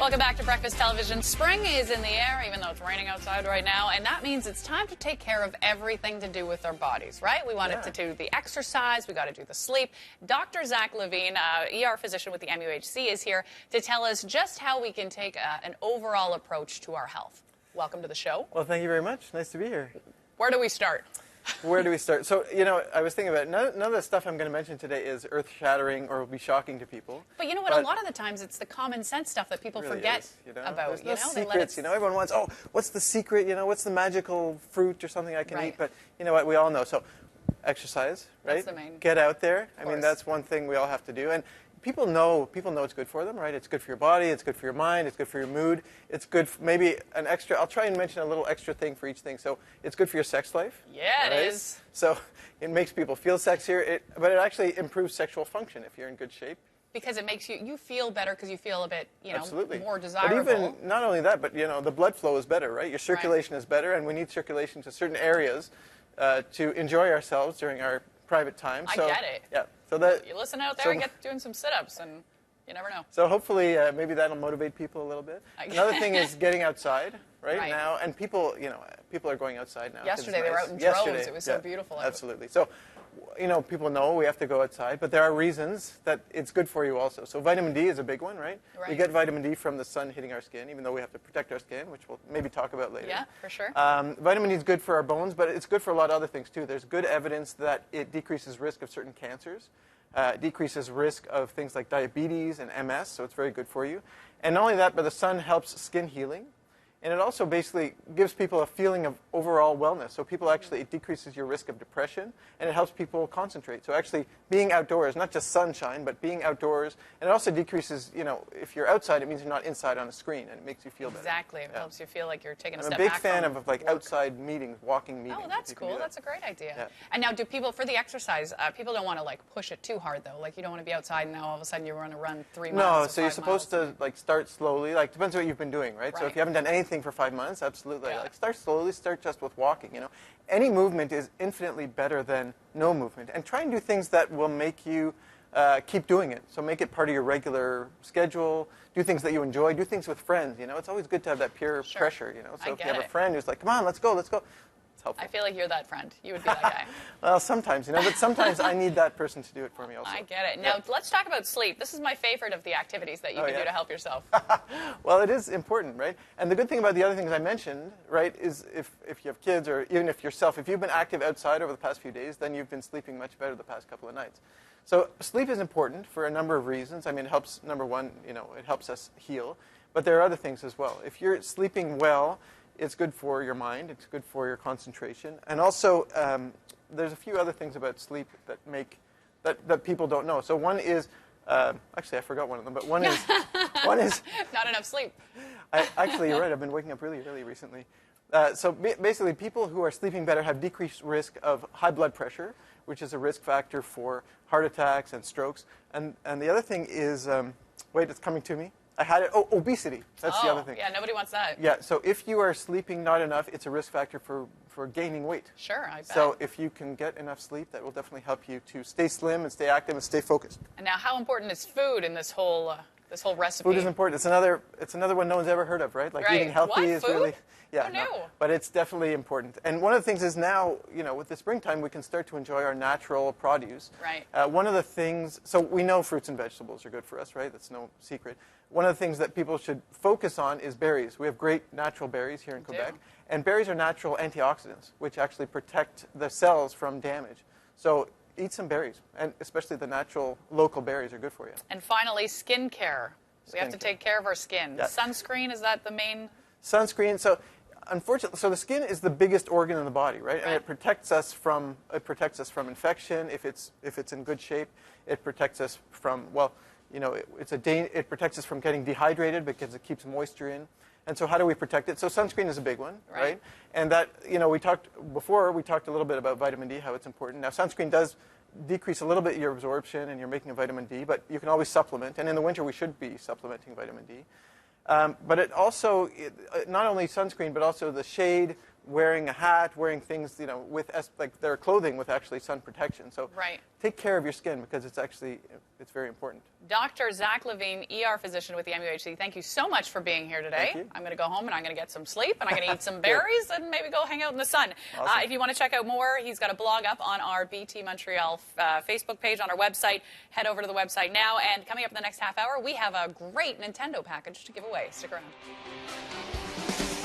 Welcome back to Breakfast Television. Spring is in the air, even though it's raining outside right now, and that means it's time to take care of everything to do with our bodies, right? We wanted to do the exercise, we got to do the sleep. Dr. Zach Levine, ER physician with the MUHC, is here to tell us just how we can take an overall approach to our health. Welcome to the show. Well, thank you very much. Nice to be here. Where do we start? Where do we start? So, you know, I was thinking about it. None of the stuff I'm going to mention today is earth-shattering or will be shocking to people. But you know what? A lot of the times it's the common sense stuff that people really forget about. There's no secrets. You know, everyone wants, oh, what's the secret? You know, what's the magical fruit or something I can eat? But you know what? We all know. So, exercise, right? That's the main. Get out there. I mean, that's one thing we all have to do. And people know it's good for them, right? It's good for your body, it's good for your mind, it's good for your mood. It's good for maybe an extra, I'll try and mention a little extra thing for each thing. So it's good for your sex life. Yeah, right? it is. So it makes people feel sexier, but it actually improves sexual function if you're in good shape. Because it makes you feel better because you feel a bit, you know, Absolutely. more desirable. But even, not only that, but, you know, the blood flow is better, right? Your circulation is better, and we need circulation to certain areas to enjoy ourselves during our private time. I get it. Yeah. So that you listen out there and get doing some sit-ups, and you never know. So hopefully, maybe that'll motivate people a little bit. Another thing is getting outside right now, and people, you know, people are going outside now. Yesterday they were out in droves. It was so beautiful. Absolutely. So, you know, people know we have to go outside, but there are reasons that it's good for you also. So vitamin D is a big one, right? We get vitamin D from the sun hitting our skin, even though we have to protect our skin, which we'll maybe talk about later. Yeah, for sure. Vitamin D is good for our bones, but it's good for a lot of other things too. There's good evidence that it decreases risk of certain cancers. Decreases risk of things like diabetes and MS, so it's very good for you. And not only that, but the sun helps skin healing. And it also basically gives people a feeling of overall wellness. So people actually, it decreases your risk of depression, and it helps people concentrate. So actually being outdoors, not just sunshine, but being outdoors, and it also decreases, you know, if you're outside, it means you're not inside on a screen, and it makes you feel better. Exactly. It helps you feel like you're taking a I'm step a big back fan from of like work. outside meetings, walking meetings. Oh, that's cool. That's a great idea. Yeah. And now, do people, for the exercise, people don't want to like push it too hard though. Like you don't want to be outside and now all of a sudden you want to run 3 miles. No, so you're supposed to like start slowly. Like depends on what you've been doing, right? So if you haven't done anything for 5 months, absolutely. Like start slowly. Start just with walking. You know, any movement is infinitely better than no movement. And try and do things that will make you keep doing it. So make it part of your regular schedule. Do things that you enjoy. Do things with friends. You know, it's always good to have that peer pressure. You know, so if you have a friend who's like, "Come on, let's go, let's go." Helpful. I feel like you're that friend. You would be that guy. Well, sometimes, you know, but sometimes I need that person to do it for me also. I get it. Now, let's talk about sleep. This is my favorite of the activities that you can do to help yourself. Well, it is important, right? And the good thing about the other things I mentioned, right, is if you have kids or even if yourself, if you've been active outside over the past few days, then you've been sleeping much better the past couple of nights. So sleep is important for a number of reasons. I mean, it helps, number one, you know, it helps us heal. But there are other things as well. If you're sleeping well, it's good for your mind. It's good for your concentration. And also, there's a few other things about sleep that make that people don't know. So one is, actually, I forgot one of them. But one is not enough sleep. Actually, you're right. I've been waking up really early recently. So basically, people who are sleeping better have decreased risk of high blood pressure, which is a risk factor for heart attacks and strokes. And the other thing is, wait, it's coming to me. I had it. Oh, obesity. That's the other thing. Yeah, nobody wants that. Yeah, so if you are sleeping not enough, it's a risk factor for gaining weight. Sure, I bet. So if you can get enough sleep, that will definitely help you to stay slim and stay active and stay focused. And now, how important is food in this whole recipe? Food is important. It's another one no one's ever heard of, right? Like eating healthy is really but it's definitely important. And one of the things is now, you know, with the springtime, we can start to enjoy our natural produce. Right. One of the things, so we know fruits and vegetables are good for us, right? That's no secret. One of the things that people should focus on is berries. We have great natural berries here in Quebec, and berries are natural antioxidants, which actually protect the cells from damage. So eat some berries, and especially the natural local berries are good for you. And finally, skincare. We have to take care of our skin. Yeah. Sunscreen, is that the main? Sunscreen. So unfortunately, so the skin is the biggest organ in the body, right? And it protects us from infection if it's in good shape. It protects us from, well, you know, it protects us from getting dehydrated because it keeps moisture in. And so how do we protect it? So sunscreen is a big one, right? And that, you know, we talked a little bit about vitamin D, how it's important. Now, sunscreen does decrease a little bit your absorption and your making of vitamin D, but you can always supplement. And in the winter, we should be supplementing vitamin D. But it also, not only sunscreen, but also the shade, wearing a hat, wearing things, with like their clothing with actually sun protection. So Right. take care of your skin because it's very important. Dr. Zach Levine, ER physician with the MUHC, thank you so much for being here today. Thank you. I'm going to go home and I'm going to get some sleep and I'm going to eat some berries and maybe go hang out in the sun. Awesome. If you want to check out more, he's got a blog up on our BT Montreal Facebook page on our website. Head over to the website now. And coming up in the next half hour, we have a great Nintendo package to give away. Stick around.